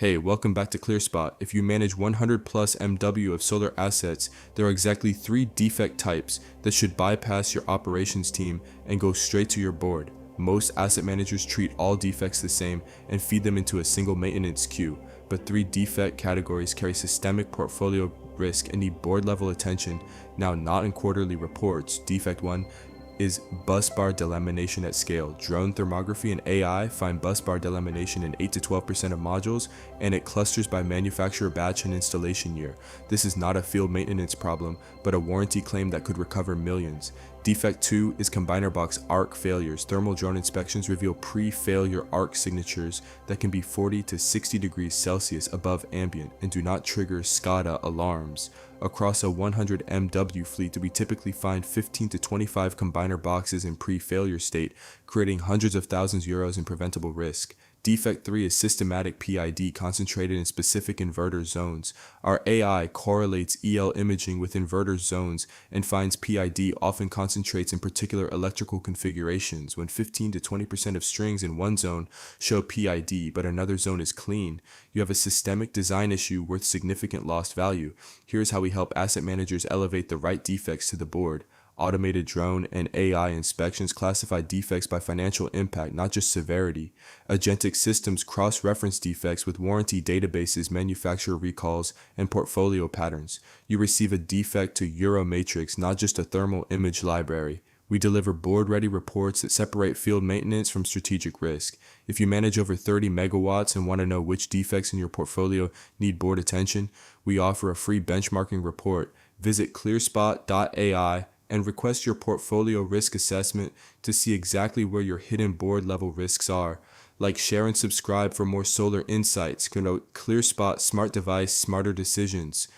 Hey, welcome back to ClearSpot. If you manage 100 plus MW of solar assets, there are exactly 3 defect types that should bypass your operations team and go straight to your board. Most asset managers treat all defects the same and feed them into a single maintenance queue, but 3 defect categories carry systemic portfolio risk and need board level attention, now not in quarterly reports. Defect 1 is bus bar delamination at scale. Drone thermography and AI find bus bar delamination in 8 to 12% of modules, and it clusters by manufacturer batch and installation year. This is not a field maintenance problem, but a warranty claim that could recover millions. Defect 2 is combiner box arc failures. Thermal drone inspections reveal pre-failure arc signatures that can be 40 to 60 degrees Celsius above ambient and do not trigger SCADA alarms. Across a 100 MW fleet, we typically find 15 to 25 combiner boxes in pre-failure state, creating hundreds of thousands euros in preventable risk. Defect 3 is systematic PID concentrated in specific inverter zones. Our AI correlates EL imaging with inverter zones and finds PID often concentrates in particular electrical configurations. When 15 to 20% of strings in one zone show PID but another zone is clean, you have a systemic design issue worth significant lost value. Here's how we help asset managers elevate the right defects to the board. Automated drone and AI inspections classify defects by financial impact, not just severity. Agentic systems cross-reference defects with warranty databases, manufacturer recalls, and portfolio patterns. You receive a defect to Euro matrix, not just a thermal image library. We deliver board-ready reports that separate field maintenance from strategic risk. If you manage over 30 megawatts and want to know which defects in your portfolio need board attention, we offer a free benchmarking report. Visit ClearSpot AI and request your portfolio risk assessment to see exactly where your hidden board level risks are. Like, share, and subscribe for more solar insights. Connote ClearSpot Smart Device, Smarter Decisions.